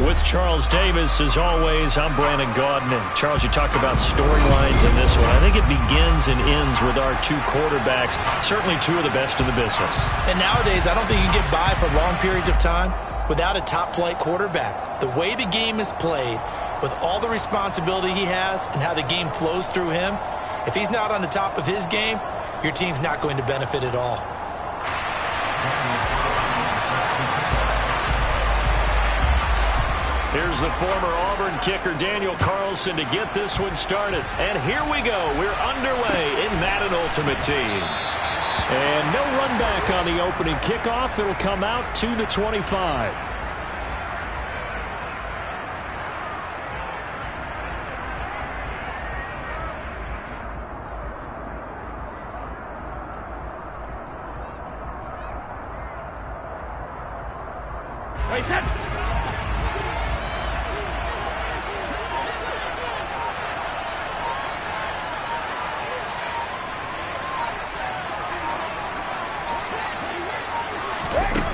With Charles Davis, as always, I'm Brandon Gaudin. And Charles, you talked about storylines in this one. I think it begins and ends with our two quarterbacks, certainly two of the best in the business. And nowadays, I don't think you can get by for long periods of time without a top-flight quarterback. The way the game is played, with all the responsibility he has and how the game flows through him, if he's not on the top of his game, your team's not going to benefit at all. Here's the former Auburn kicker, Daniel Carlson, to get this one started. And here we go. We're underway in Madden Ultimate Team. And no run back on the opening kickoff. It'll come out to the 25. Wait, that...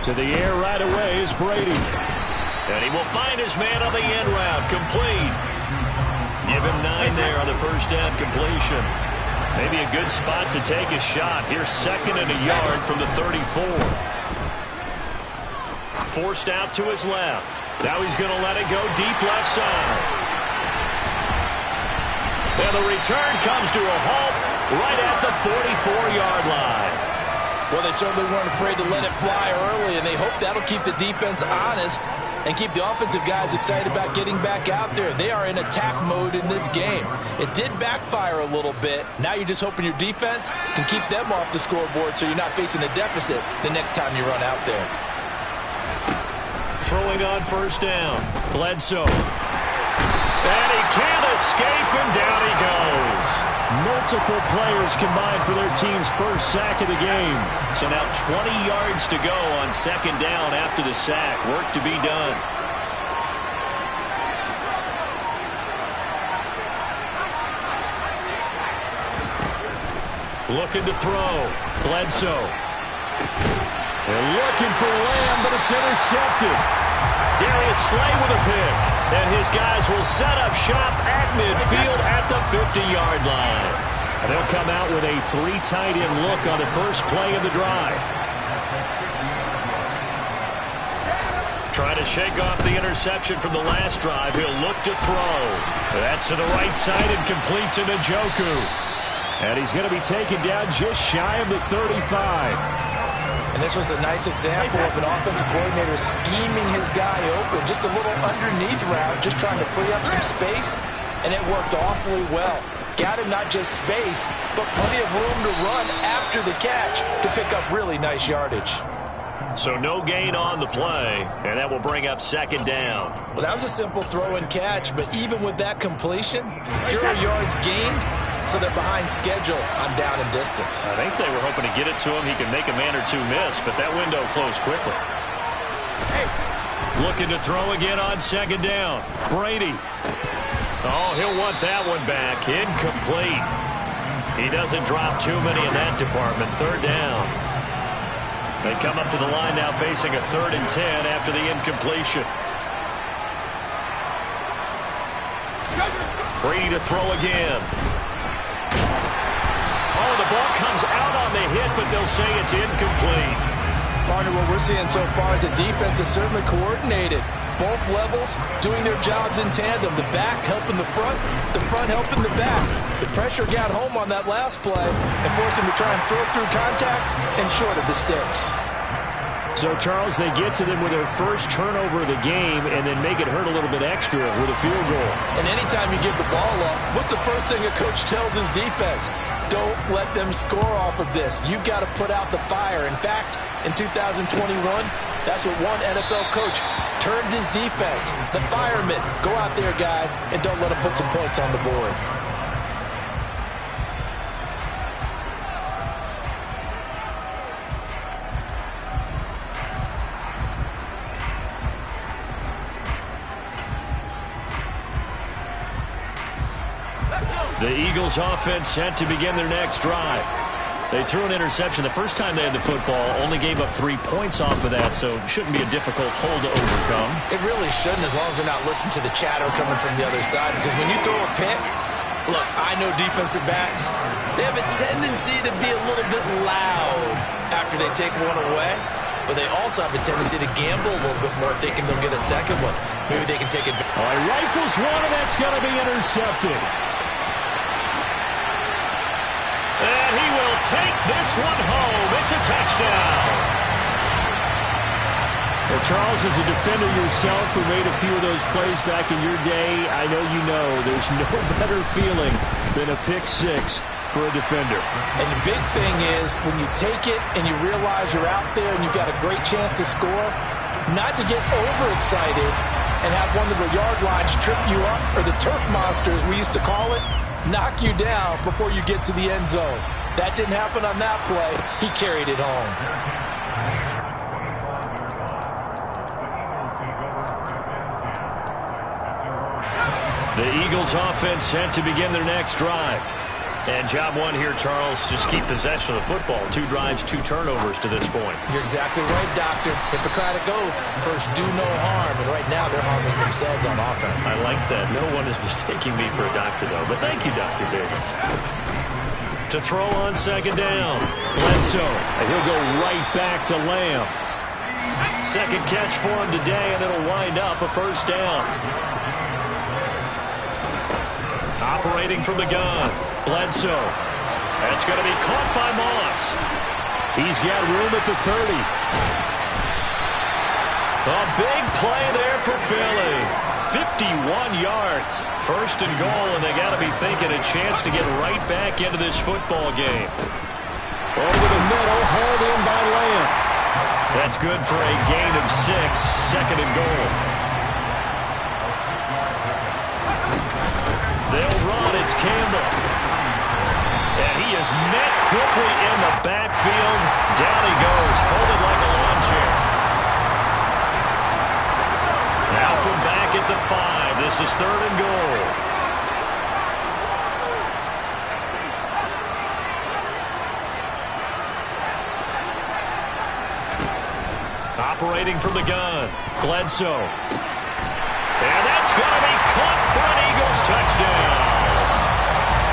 To the air right away is Brady. And he will find his man on the end route. Complete. Give him 9 there on the first down completion. Maybe a good spot to take a shot. Here's 2nd and a yard from the 34. Forced out to his left. Now he's going to let it go deep left side. And the return comes to a halt right at the 44-yard line. Well, they certainly weren't afraid to let it fly early, and they hope that'll keep the defense honest and keep the offensive guys excited about getting back out there. They are in attack mode in this game. It did backfire a little bit. Now you're just hoping your defense can keep them off the scoreboard so you're not facing a deficit the next time you run out there. Throwing on first down. Bledsoe. And he can't escape, and down he goes. Multiple players combined for their team's first sack of the game. So now 20 yards to go on 2nd down after the sack. Work to be done. Looking to throw. Bledsoe. They're looking for Lamb, but it's intercepted. Darius Slay with a pick. And his guys will set up shop at midfield at the 50-yard line. And they'll come out with a 3 tight end look on the first play of the drive. Trying to shake off the interception from the last drive. He'll look to throw. That's to the right side and complete to Njoku. And he's going to be taken down just shy of the 35. And this was a nice example of an offensive coordinator scheming his guy open. Just a little underneath route, just trying to free up some space, and it worked awfully well. Got him not just space, but plenty of room to run after the catch to pick up really nice yardage. So no gain on the play, and that will bring up 2nd down. Well, that was a simple throw and catch, but even with that completion, 0 yards gained, so they're behind schedule on down and distance. I think they were hoping to get it to him. He could make a man or two miss, but that window closed quickly. Looking to throw again on 2nd down. Brady. Oh, he'll want that one back. Incomplete. He doesn't drop too many in that department. 3rd down. They come up to the line now facing a 3rd and 10 after the incompletion. Brady to throw again. Oh, the ball comes out on the hit, but they'll say it's incomplete. Partner, what we're seeing so far is the defense is certainly coordinated. Both levels doing their jobs in tandem. The back helping the front helping the back. The pressure got home on that last play and forced him to try and throw through contact and short of the sticks. So, Charles, they get to them with their first turnover of the game and then make it hurt a little bit extra with a field goal. And anytime you give the ball up, what's the first thing a coach tells his defense? Don't let them score off of this. You've got to put out the fire. In fact, in 2021, that's what one NFL coach termed his defense. The firemen. Go out there, guys, and don't let them put some points on the board. The Eagles offense set to begin their next drive. They threw an interception the first time they had the football, only gave up 3 points off of that, so it shouldn't be a difficult hole to overcome. It really shouldn't, as long as they're not listening to the chatter coming from the other side, because when you throw a pick, look, I know defensive backs, they have a tendency to be a little bit loud after they take one away, but they also have a tendency to gamble a little bit more thinking they'll get a second one. Maybe they can take it. All right, rifles one, and that's going to be intercepted. And he will take this one home. It's a touchdown. Well, Charles, as a defender yourself who made a few of those plays back in your day, I know you know there's no better feeling than a pick six for a defender. And the big thing is when you take it and you realize you're out there and you've got a great chance to score, not to get overexcited and have one of the yard lines trip you up, or the turf monsters we used to call it, knock you down before you get to the end zone. That didn't happen on that play. He carried it home. The Eagles offense set to begin their next drive. And job one here, Charles, just keep possession of the football. 2 drives, 2 turnovers to this point. You're exactly right, Doctor. Hippocratic oath. First, do no harm. And right now, they're harming themselves on offense. I like that. No one is mistaking me for a doctor, though. But thank you, Dr. Davis. To throw on second down. Bledsoe. And he'll go right back to Lamb. Second catch for him today, and it'll wind up a first down. Operating from the gun. Bledsoe. That's going to be caught by Moss. He's got room at the 30. A big play there for Philly. 51 yards. First and goal, and they got to be thinking a chance to get right back into this football game. Over the middle, hauled in by Lamb. That's good for a gain of 6. Second and goal. They'll run. It's Campbell. And he is met quickly in the backfield. Down he goes, folded like a lawn chair. Now from back at the 5. This is third and goal. Operating from the gun. Bledsoe. And that's going to be caught for an Eagles touchdown.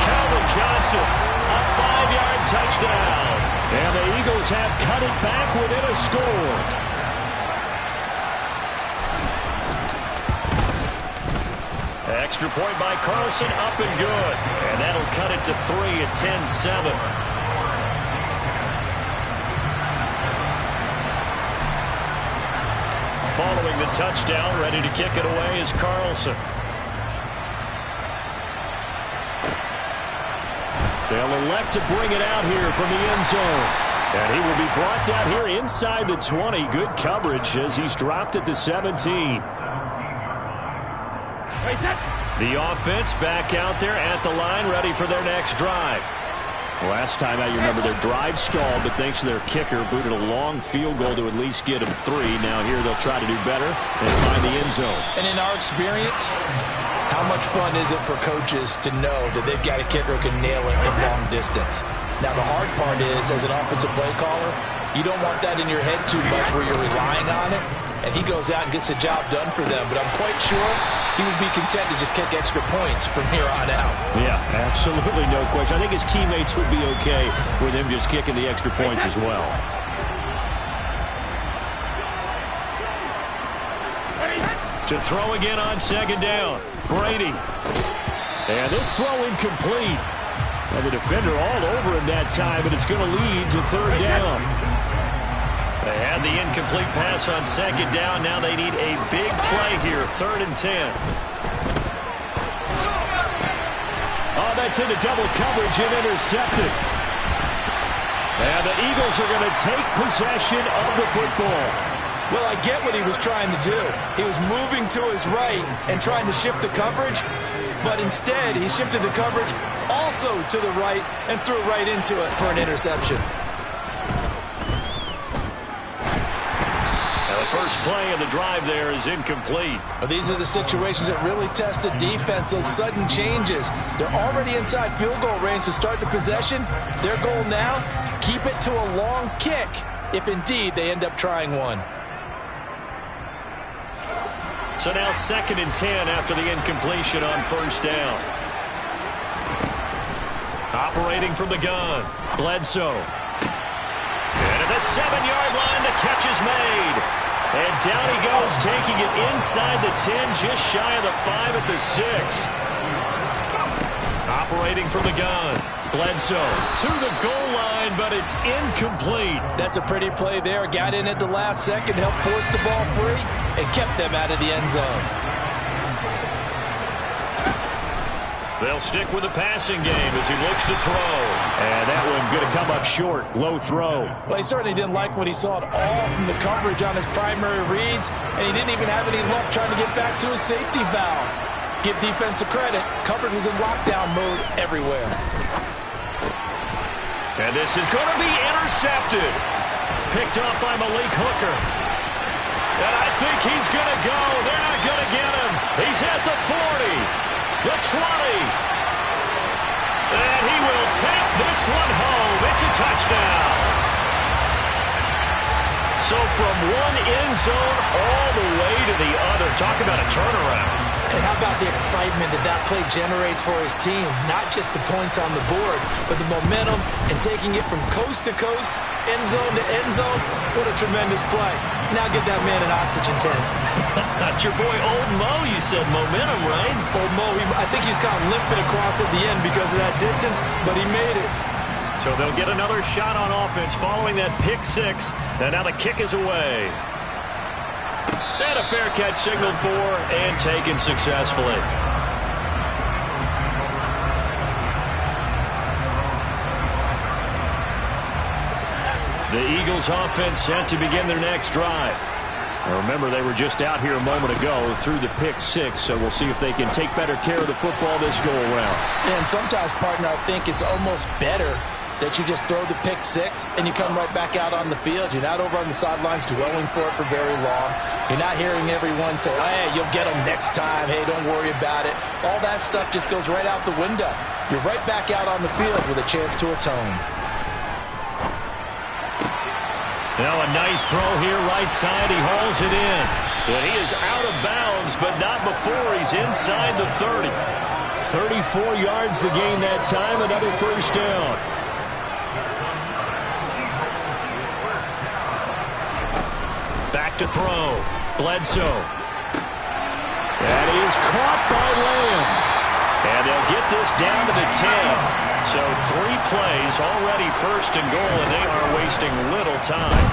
Calvin Johnson, a 5-yard touchdown. And the Eagles have cut it back within a score. Extra point by Carlson, up and good. And that'll cut it to 3 at 10-7. Following the touchdown, ready to kick it away is Carlson. They'll elect to bring it out here from the end zone. And he will be brought down here inside the 20. Good coverage as he's dropped at the 17. The offense back out there at the line, ready for their next drive. Last time out, you remember their drive stalled, but thanks to their kicker, booted a long field goal to at least get them 3. Now here they'll try to do better and find the end zone. And in our experience, how much fun is it for coaches to know that they've got a kicker who can nail it from long distance? Now the hard part is, as an offensive play caller, you don't want that in your head too much where you're relying on it. And he goes out and gets the job done for them. But I'm quite sure he would be content to just kick extra points from here on out. Yeah, absolutely no question. I think his teammates would be okay with him just kicking the extra points as well. To throw again on second down. Brady. And this throw incomplete. Well, the defender all over him that time, but it's going to lead to third down. They had the incomplete pass on second down. Now they need a big play here, 3rd and 10. Oh, that's into double coverage and intercepted. And the Eagles are going to take possession of the football. Well, I get what he was trying to do. He was moving to his right and trying to shift the coverage, but instead he shifted the coverage also to the right and threw right into it for an interception. first play of the drive there is incomplete. Well, these are the situations that really test a defense, those sudden changes. They're already inside field goal range to start the possession. Their goal now, keep it to a long kick, if indeed they end up trying one. So now 2nd and 10 after the incompletion on first down. Operating from the gun, Bledsoe. And at the 7-yard line, the catch is made. And down he goes, taking it inside the 10, just shy of the 5 at the 6. Operating from the gun, Bledsoe to the goal line, but it's incomplete. That's a pretty play there. Got in at the last second, helped force the ball free, and kept them out of the end zone. They'll stick with the passing game as he looks to throw. And that one going to come up short. Low throw. Well, he certainly didn't like what he saw at all from the coverage on his primary reads, and he didn't even have any luck trying to get back to his safety valve. Give defense a credit. Coverage was in lockdown mode everywhere. And this is going to be intercepted. Picked up by Malik Hooker. And I think he's going to go. They're not going to get him. He's at the 40. The 20. And he will take this one home. It's a touchdown. So from one end zone all the way to the other. Talk about a turnaround. And how about the excitement that that play generates for his team? Not just the points on the board, but the momentum and taking it from coast to coast, end zone to end zone. What a tremendous play. Now get that man an oxygen tent. Not your boy Old Mo, you said momentum, right? Old Mo, I think he's kind of limping across at the end because of that distance, but he made it. So they'll get another shot on offense following that pick 6. And now the kick is away. And a fair catch signaled for and taken successfully. The Eagles offense set to begin their next drive. Now remember, they were just out here a moment ago through the pick 6, so we'll see if they can take better care of the football this go-around. And sometimes, partner, I think it's almost better that you just throw the pick 6 and you come right back out on the field. You're not over on the sidelines dwelling for it for very long. You're not hearing everyone say, hey, you'll get them next time. Hey, don't worry about it. All that stuff just goes right out the window. You're right back out on the field with a chance to atone. Now a nice throw here, right side. He hauls it in. But he is out of bounds, but not before he's inside the 30. 34 yards to gain that time, another first down. Back to throw. Bledsoe. That is caught by Lamb. And they'll get this down to the 10. So 3 plays, already first and goal, and they are wasting little time.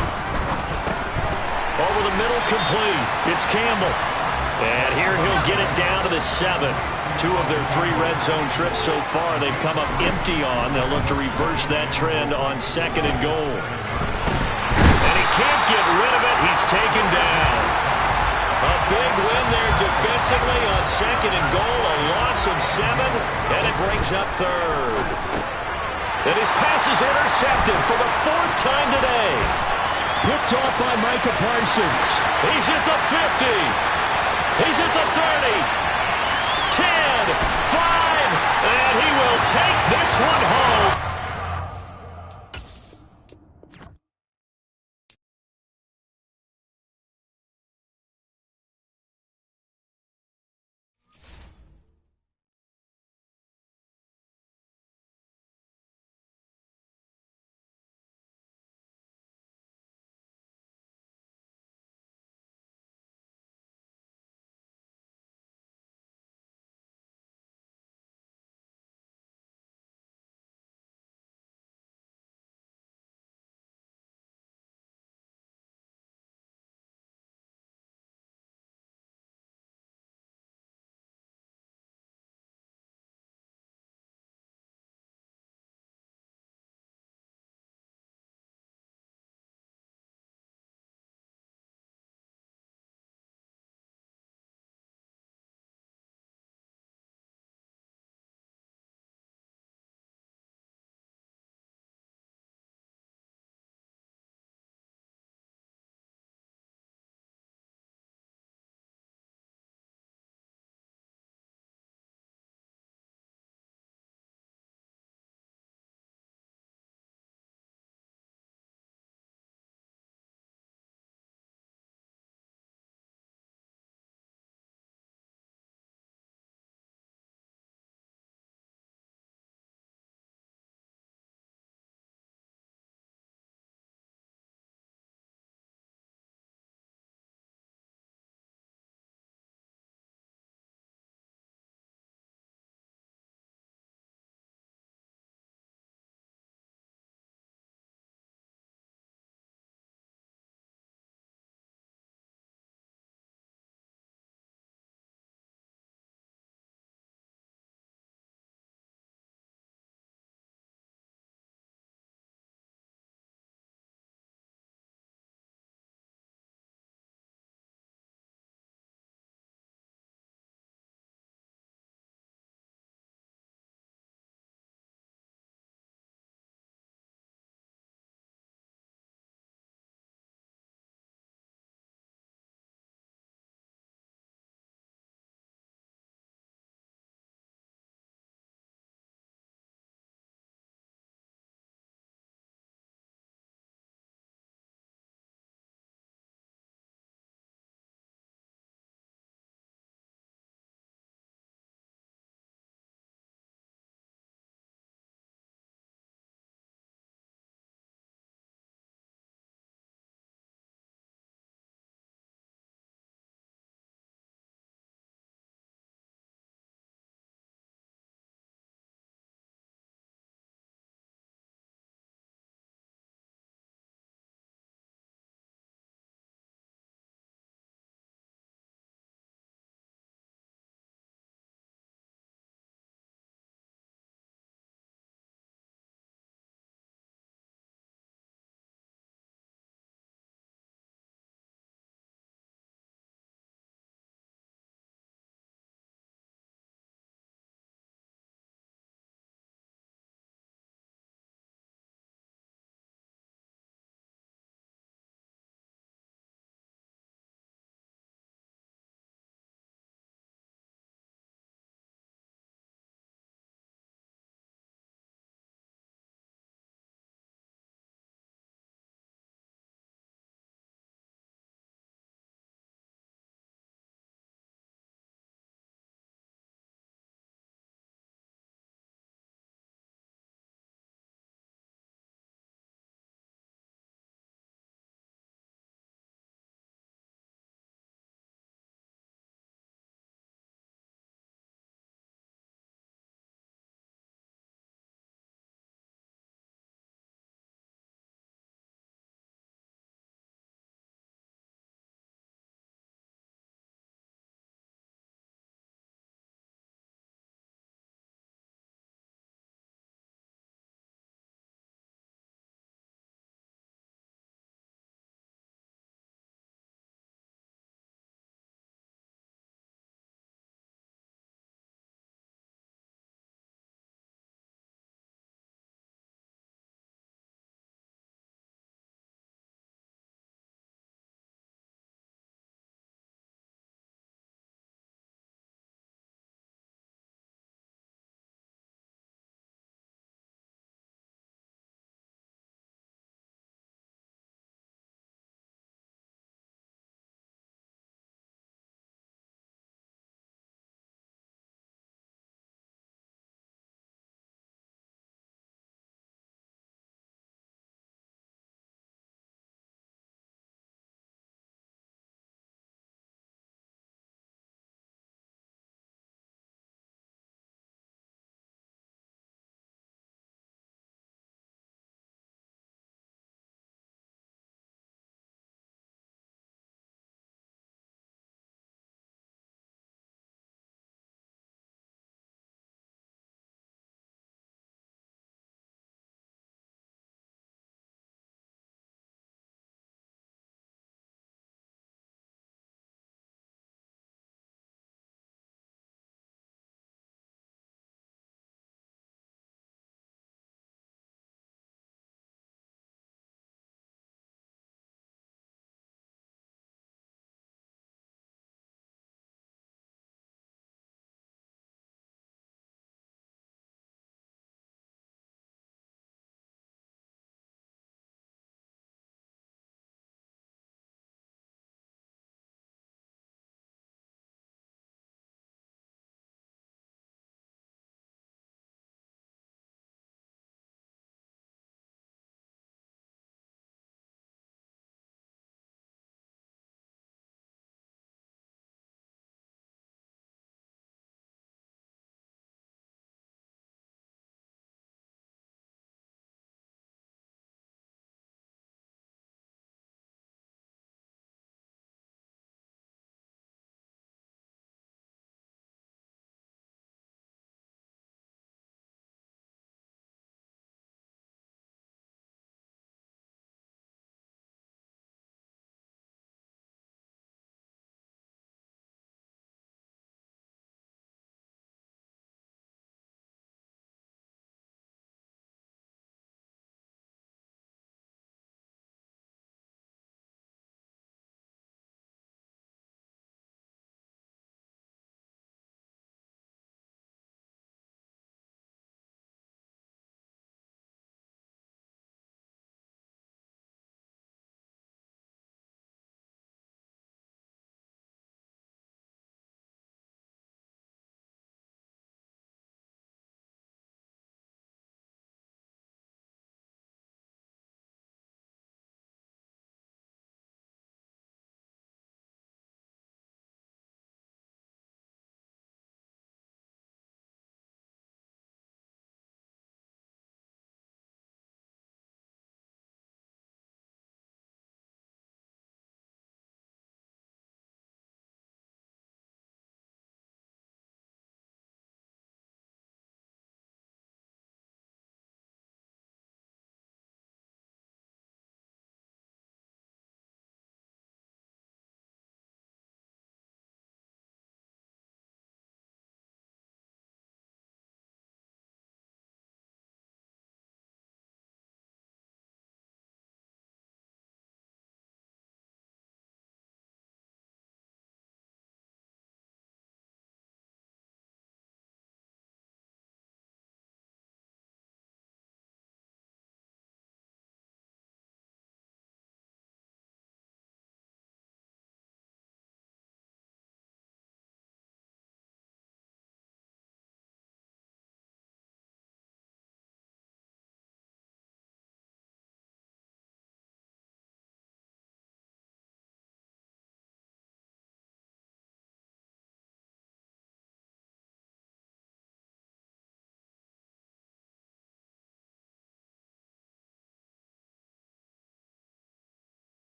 Over the middle, complete. It's Campbell. And here he'll get it down to the 7. 2 of their 3 red zone trips so far they've come up empty on. They'll look to reverse that trend on 2nd and goal. And he can't get rid of it. He's taken down. A big win there defensively on 2nd and goal. A loss of 7, and it brings up 3rd. And his pass is intercepted for the 4th time today. Picked off by Micah Parsons. He's at the 50. He's at the 30. 10, 5, and he will take this one home.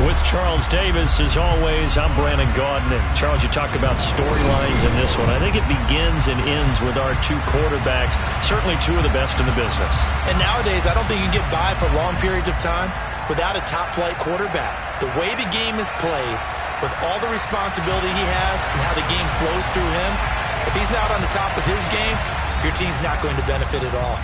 With Charles Davis, as always, I'm Brandon Gaudin. And Charles, you talk about storylines in this one. I think it begins and ends with our two quarterbacks, certainly two of the best in the business. And nowadays, I don't think you can get by for long periods of time without a top-flight quarterback. The way the game is played, with all the responsibility he has and how the game flows through him, if he's not on the top of his game, your team's not going to benefit at all.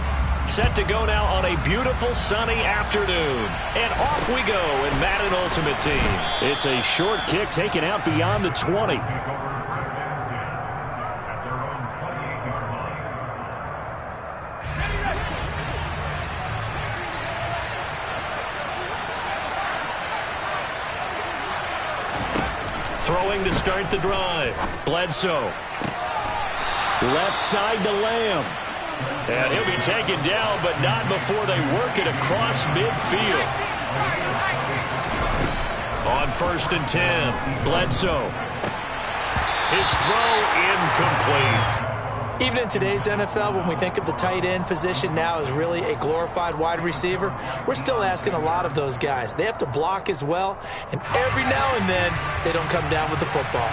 Set to go now on a beautiful sunny afternoon. And off we go in Madden Ultimate Team. It's a short kick taken out beyond the 20. Throwing to start the drive. Bledsoe. Left side to Lamb. And he'll be taken down, but not before they work it across midfield. On 1st and 10, Bledsoe. His throw incomplete. Even in today's NFL, when we think of the tight end position now as really a glorified wide receiver, we're still asking a lot of those guys. They have to block as well, and every now and then, they don't come down with the football.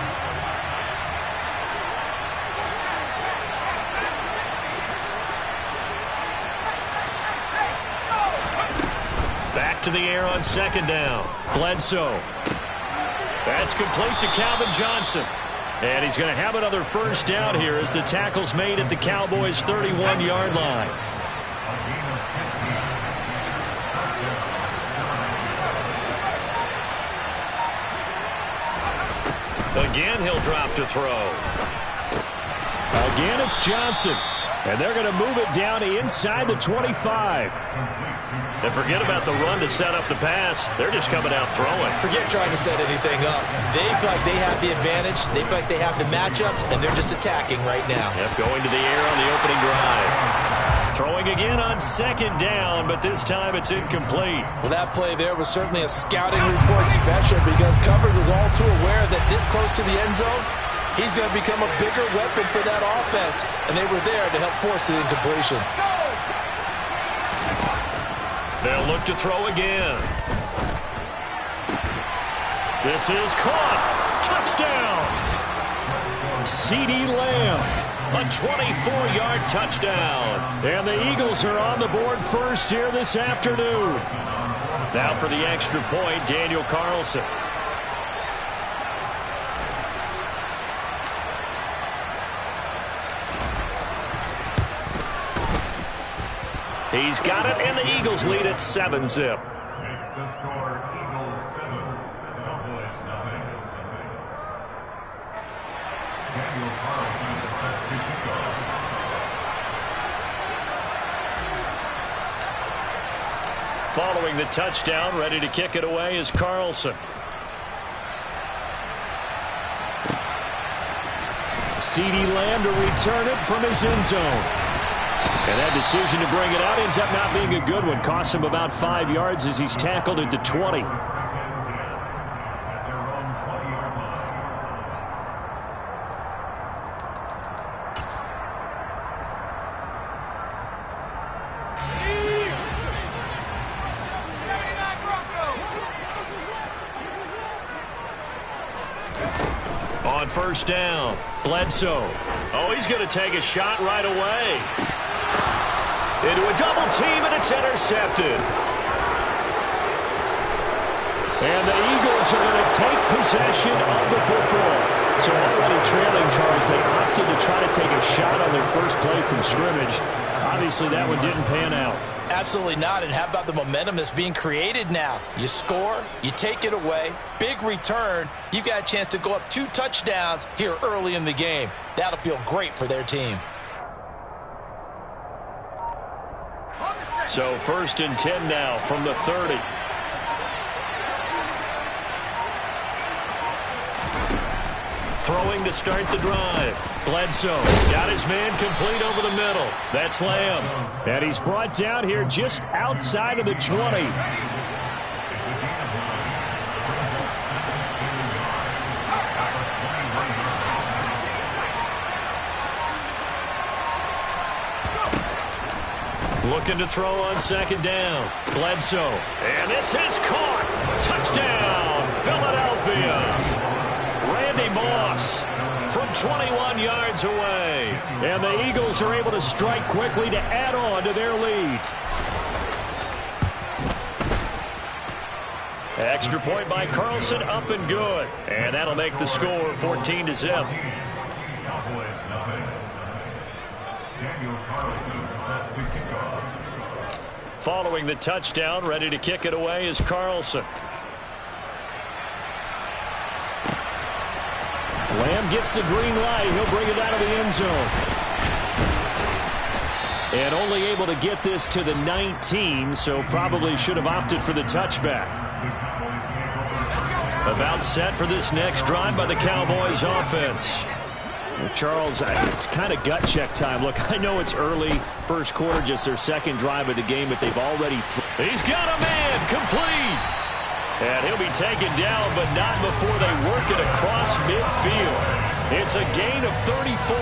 Back to the air on 2nd down. Bledsoe. That's complete to Calvin Johnson. And he's going to have another 1st down here as the tackle's made at the Cowboys' 31-yard line. Again, he'll drop to throw. Again, it's Johnson. And they're going to move it down inside the 25. And forget about the run to set up the pass. They're just coming out throwing. Forget trying to set anything up. They feel like they have the advantage. They feel like they have the matchups, and they're just attacking right now. Yep, going to the air on the opening drive. Throwing again on 2nd down, but this time it's incomplete. Well, that play there was certainly a scouting report special because coverage was all too aware that this close to the end zone, he's going to become a bigger weapon for that offense, and they were there to help force the incompletion. They'll look to throw again. This is caught. Touchdown. CeeDee Lamb. A 24-yard touchdown. And the Eagles are on the board first here this afternoon. Now for the extra point, Daniel Carlson. He's got it, and the Eagles lead at 7-zip. Makes the score Eagles 7, Cowboys 9. Daniel Carlson is set to kick off. Following the touchdown, ready to kick it away is Carlson. CeeDee Lamb to return it from his end zone. And that decision to bring it out ends up not being a good one. Costs him about 5 yards as he's tackled at the 20. On 1st down, Bledsoe. Oh, he's going to take a shot right away. Into a double team, and it's intercepted. And the Eagles are going to take possession of the football. So already trailing, Charles, they opted to try to take a shot on their first play from scrimmage. Obviously, that one didn't pan out. Absolutely not. And how about the momentum that's being created now? You score, you take it away, big return. You got a chance to go up 2 touchdowns here early in the game. That'll feel great for their team. So 1st and 10 now from the 30. Throwing to start the drive. Bledsoe got his man complete over the middle. That's Lamb. And he's brought down here just outside of the 20. Looking to throw on 2nd down. Bledsoe. And this is caught. Touchdown. 21 yards away. And the Eagles are able to strike quickly to add on to their lead. Extra point by Carlson, up and good. And that'll make the score 14-0. Following the touchdown, ready to kick it away is Carlson. Lamb gets the green light. He'll bring it out of the end zone. And only able to get this to the 19, so probably should have opted for the touchback. About set for this next drive by the Cowboys offense. Charles, it's kind of gut check time. Look, I know it's early, first quarter, just their second drive of the game, but they've already... He's got a man, complete! And he'll be taken down, but not before they work it across midfield. It's a gain of 34.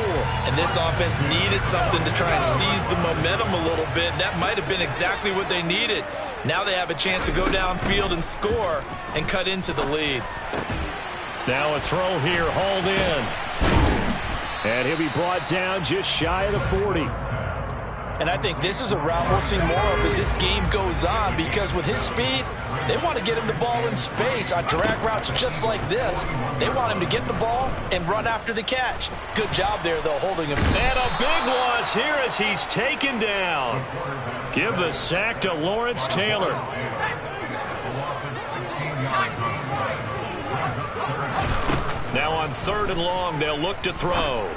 And this offense needed something to try and seize the momentum a little bit. That might have been exactly what they needed. Now they have a chance to go downfield and score and cut into the lead. Now a throw here, hauled in. And he'll be brought down just shy of the 40. And I think this is a route we'll see more of as this game goes on, because with his speed, they want to get him the ball in space on drag routes just like this. They want him to get the ball and run after the catch. Good job there, though, holding him. And a big loss here as he's taken down. Give the sack to Lawrence Taylor. Now on 3rd and long, they'll look to throw.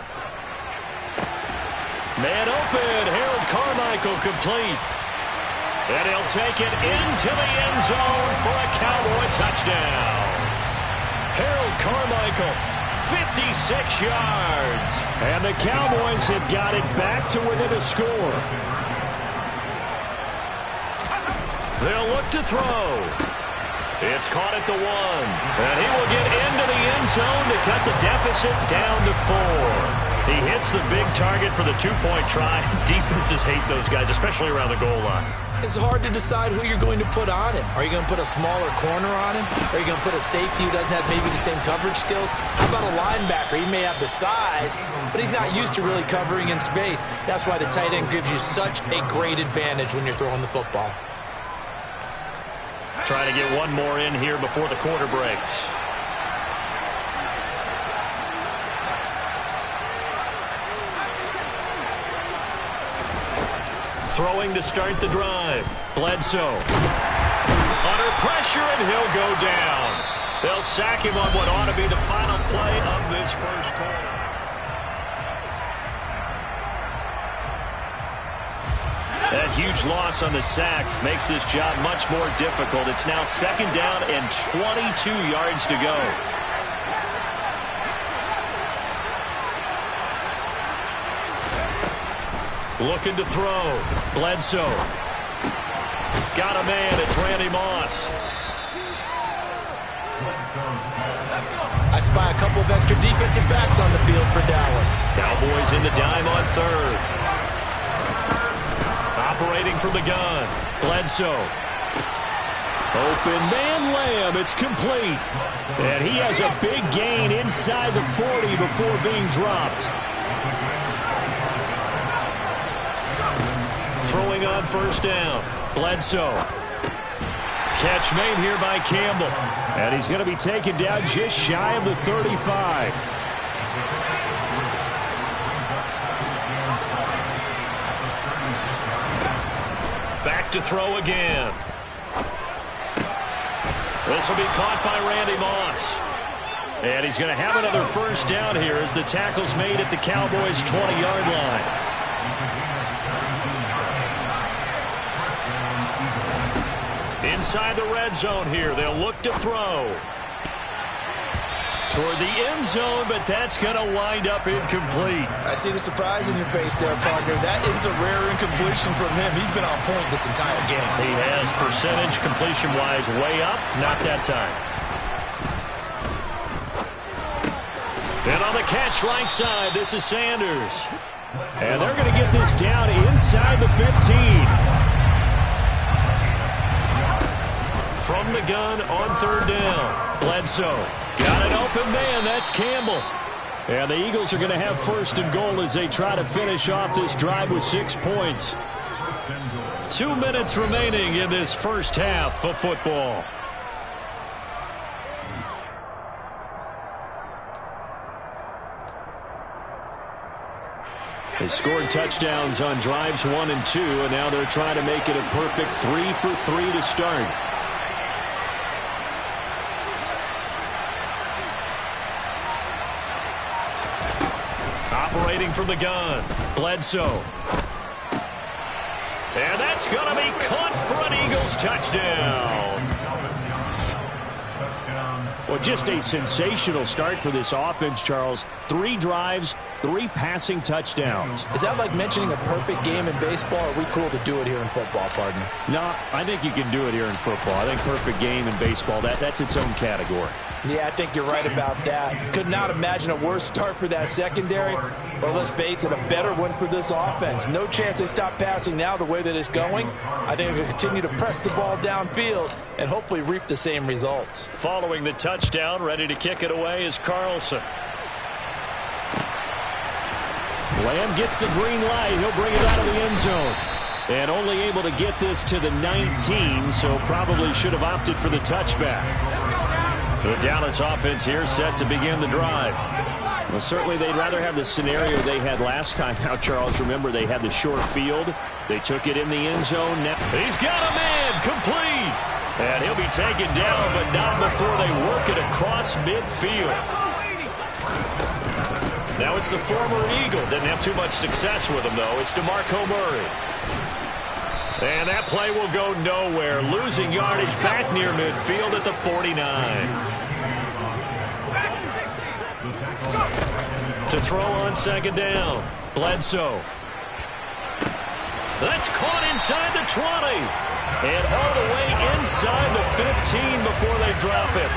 Man open, Harold Carmichael complete. And he'll take it into the end zone for a Cowboy touchdown. Harold Carmichael, 56 yards. And the Cowboys have got it back to within a score. They'll look to throw. It's caught at the 1. And he will get into the end zone to cut the deficit down to 4. He hits the big target for the 2-point try. Defenses hate those guys, especially around the goal line. It's hard to decide who you're going to put on him. Are you going to put a smaller corner on him? Are you going to put a safety who doesn't have maybe the same coverage skills? How about a linebacker? He may have the size, but he's not used to really covering in space. That's why the tight end gives you such a great advantage when you're throwing the football. Trying to get one more in here before the quarter breaks. Throwing to start the drive. Bledsoe. Under pressure, and he'll go down. They'll sack him on what ought to be the final play of this first quarter. That huge loss on the sack makes this job much more difficult. It's now 2nd down and 22 yards to go. Looking to throw. Bledsoe. Got a man. It's Randy Moss. I spy a couple of extra defensive backs on the field for Dallas. Cowboys in the dime on 3rd. Operating from the gun. Bledsoe. Open man, Lamb. It's complete. And he has a big gain inside the 40 before being dropped. Throwing on 1st down. Bledsoe. Catch made here by Campbell. And he's going to be taken down just shy of the 35. Back to throw again. This will be caught by Randy Moss. And he's going to have another 1st down here as the tackle's made at the Cowboys' 20-yard line. Inside the red zone here, they'll look to throw. Toward the end zone, but that's going to wind up incomplete. I see the surprise in your face there, partner. That is a rare incompletion from him. He's been on point this entire game. He has percentage completion-wise way up. Not that time. And on the catch right side, this is Sanders. And they're going to get this down inside the 15. From the gun on 3rd down. Bledsoe. Got an open man. That's Campbell. And the Eagles are going to have first and goal as they try to finish off this drive with 6 points. 2 minutes remaining in this first half of football. They scored touchdowns on drives 1 and 2, and now they're trying to make it a perfect 3 for 3 to start. Operating from the gun, Bledsoe. And that's going to be caught for an Eagles touchdown. Well, just a sensational start for this offense, Charles. 3 drives, 3 passing touchdowns. Is that like mentioning a perfect game in baseball, or are we cool to do it here in football, partner? No, I think you can do it here in football. I think perfect game in baseball, that's its own category. Yeah, I think you're right about that. Could not imagine a worse start for that secondary, or let's face it, a better one for this offense. No chance they stop passing now the way that it's going. I think they'll continue to press the ball downfield and hopefully reap the same results. Following the touchdown, ready to kick it away is Carlson. Lamb gets the green light. He'll bring it out of the end zone. And only able to get this to the 19, so probably should have opted for the touchback. The Dallas offense here set to begin the drive. Well, certainly they'd rather have the scenario they had last time. Now, Charles, remember they had the short field. They took it in the end zone. Now he's got a man complete. And he'll be taken down, but not before they work it across midfield. Now it's the former Eagle. Didn't have too much success with him, though. It's DeMarco Murray. And that play will go nowhere. Losing yardage back near midfield at the 49. To throw on second down, Bledsoe. That's caught inside the 20. And all the way inside the 15 before they drop it.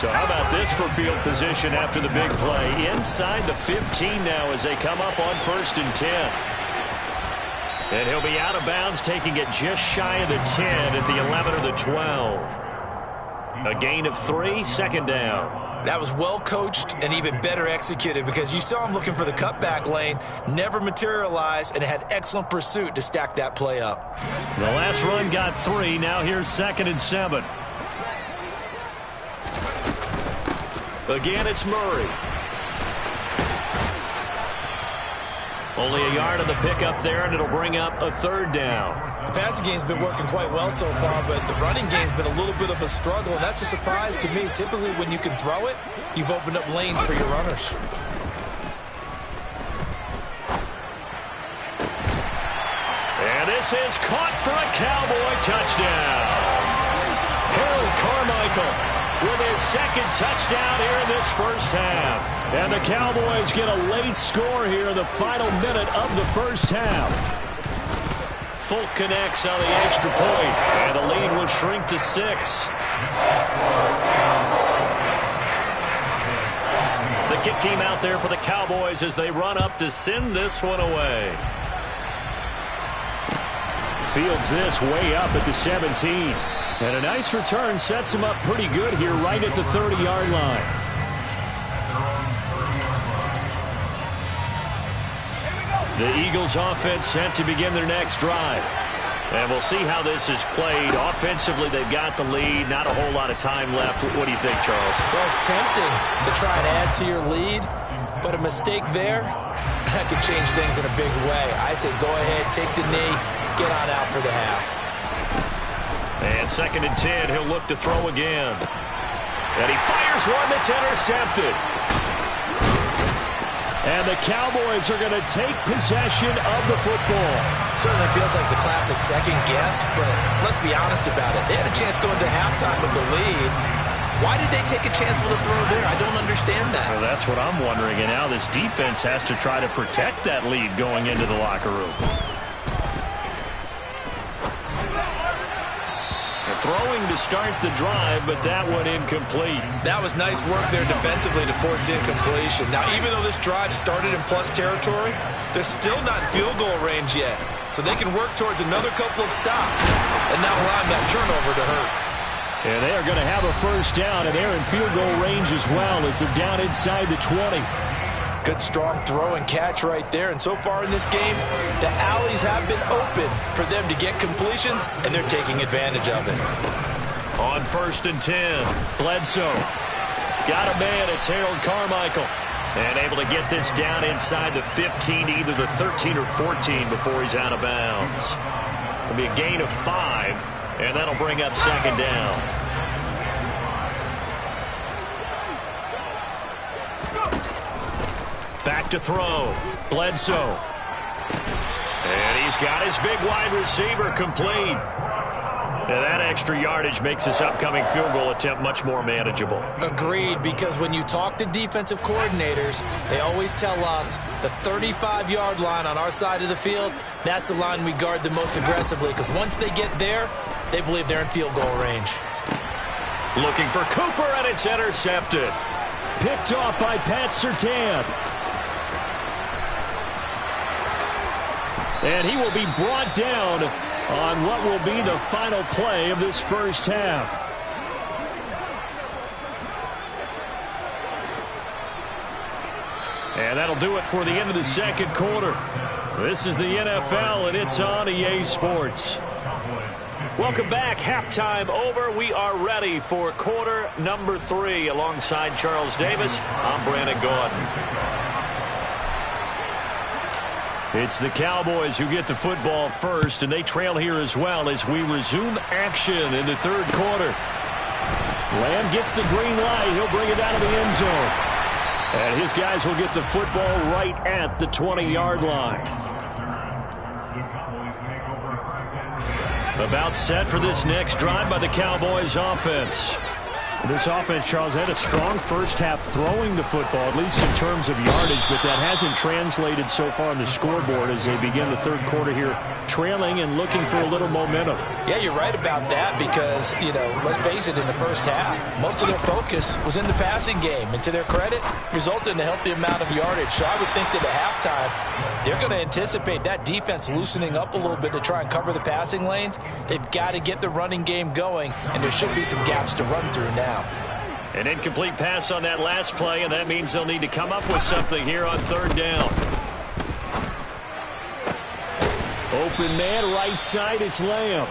So how about this for field position after the big play? Inside the 15 now as they come up on 1st and 10. And he'll be out of bounds, taking it just shy of the 10 at the 11 or the 12. A gain of 3, second down. That was well coached and even better executed, because you saw him looking for the cutback lane, never materialized, and had excellent pursuit to stack that play up. The last run got 3. Now here's 2nd and 7. Again, it's Murray. Only a yard on the pickup there, and it'll bring up a 3rd down. The passing game's been working quite well so far, but the running game's been a little bit of a struggle, and that's a surprise to me. Typically, when you can throw it, you've opened up lanes for your runners. And this is caught for a Cowboy touchdown. Harold Carmichael with his 2nd touchdown here in this first half. And the Cowboys get a late score here in the final minute of the first half. Fulk connects on the extra point, and the lead will shrink to 6. The kick team out there for the Cowboys as they run up to send this one away. Fields this way up at the 17. And a nice return sets him up pretty good here right at the 30-yard line. The Eagles offense set to begin their next drive. And we'll see how this is played. Offensively, they've got the lead. Not a whole lot of time left. What do you think, Charles? Well, it's tempting to try and add to your lead, but a mistake there, that could change things in a big way. I say go ahead, take the knee, get on out for the half. And 2nd and 10, he'll look to throw again. And he fires one that's intercepted. And the Cowboys are going to take possession of the football. Certainly feels like the classic second guess, but let's be honest about it. They had a chance going to halftime with the lead. Why did they take a chance with a throw there? I don't understand that. Well, that's what I'm wondering. And now this defense has to try to protect that lead going into the locker room. Throwing to start the drive, but that one incomplete. That was nice work there defensively to force incompletion. Now, even though this drive started in plus territory, they're still not in field goal range yet. So they can work towards another couple of stops and not allow that turnover to hurt. And they are going to have a first down, and they're in field goal range as well as they're down inside the 20. Good, strong throw and catch right there. And so far in this game, the alleys have been open for them to get completions, and they're taking advantage of it. On 1st and 10, Bledsoe. Got a man, it's Harold Carmichael. And able to get this down inside the 15 to either the 13 or 14 before he's out of bounds. It'll be a gain of 5, and that'll bring up 2nd down. Back to throw. Bledsoe. And he's got his big wide receiver complete. And that extra yardage makes this upcoming field goal attempt much more manageable. Agreed, because when you talk to defensive coordinators, they always tell us the 35-yard line on our side of the field, that's the line we guard the most aggressively, because once they get there, they believe they're in field goal range. Looking for Cooper, and it's intercepted. Picked off by Pat Surtain. And he will be brought down on what will be the final play of this first half. And that'll do it for the end of the second quarter. This is the NFL, and it's on EA Sports. Welcome back. Halftime over. We are ready for quarter number 3. Alongside Charles Davis, I'm Brandon Gordon. It's the Cowboys who get the football first, and they trail here as well as we resume action in the third quarter. Lamb gets the green light. He'll bring it out of the end zone. And his guys will get the football right at the 20-yard line. About set for this next drive by the Cowboys offense. This offense, Charles, had a strong first half throwing the football, at least in terms of yardage, but that hasn't translated so far on the scoreboard as they begin the third quarter here, trailing and looking for a little momentum. Yeah, you're right about that because, let's face it, in the first half, most of their focus was in the passing game. And to their credit, resulted in a healthy amount of yardage. So I would think that at halftime, they're going to anticipate that defense loosening up a little bit to try and cover the passing lanes. They've got to get the running game going, and there should be some gaps to run through now. An incomplete pass on that last play, and that means they'll need to come up with something here on 3rd down. Open man, right side, it's Lamb.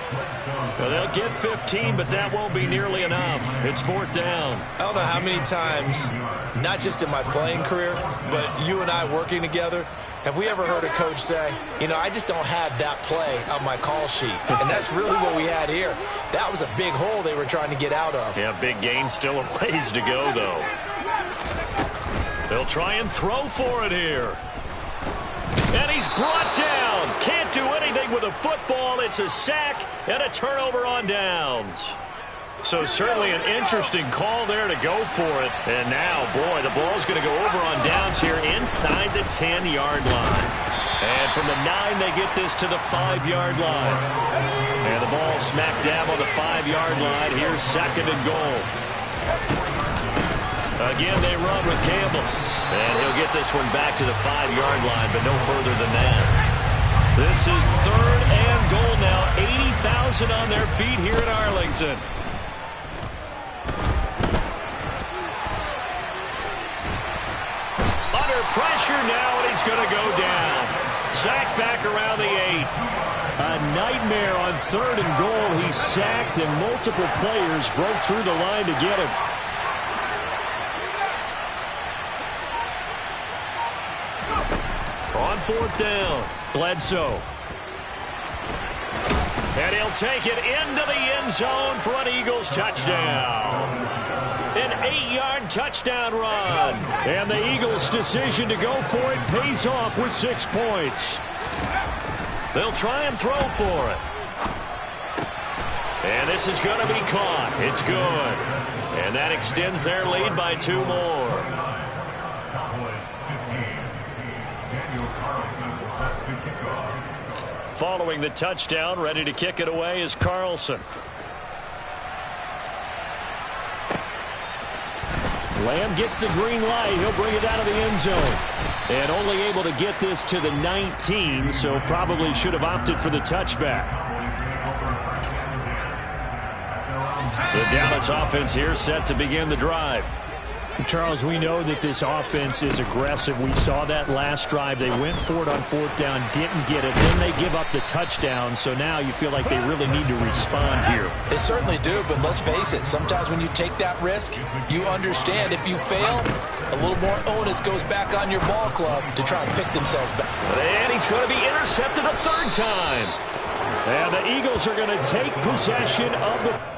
Well, they'll get 15, but that won't be nearly enough. It's 4th down. I don't know how many times, not just in my playing career, but you and I working together, have we ever heard a coach say, I just don't have that play on my call sheet. And that's really what we had here. That was a big hole they were trying to get out of. Yeah, big gain, still a ways to go, though. They'll try and throw for it here. And he's brought down. Can't do anything with a football. It's a sack and a turnover on downs. So certainly an interesting call there to go for it. And now, boy, the ball's going to go over on downs here inside the 10-yard line. And from the 9, they get this to the 5-yard line. And the ball smack dab on the 5-yard line. Here's 2nd and goal. Again, they run with Campbell. And he'll get this one back to the 5-yard line, but no further than that. This is 3rd and goal now. 80,000 on their feet here in Arlington. Under pressure now, and he's going to go down. Sacked back around the 8. A nightmare on 3rd and goal. He's sacked, and multiple players broke through the line to get him. On 4th down, Bledsoe. And he'll take it into the end zone for an Eagles touchdown. An 8-yard touchdown run. And the Eagles' decision to go for it pays off with 6 points. They'll try and throw for it. And this is going to be caught. It's good. And that extends their lead by 2 more. Following the touchdown, ready to kick it away is Carlson. Lamb gets the green light. He'll bring it out of the end zone. And only able to get this to the 19, so probably should have opted for the touchback. The Dallas offense here set to begin the drive. Charles, we know that this offense is aggressive. We saw that last drive. They went for it on fourth down, didn't get it. Then they give up the touchdown. So now you feel like they really need to respond here. They certainly do, but let's face it. Sometimes when you take that risk, you understand if you fail, a little more onus goes back on your ball club to try and pick themselves back. And he's going to be intercepted a third time. And the Eagles are going to take possession of the...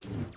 7.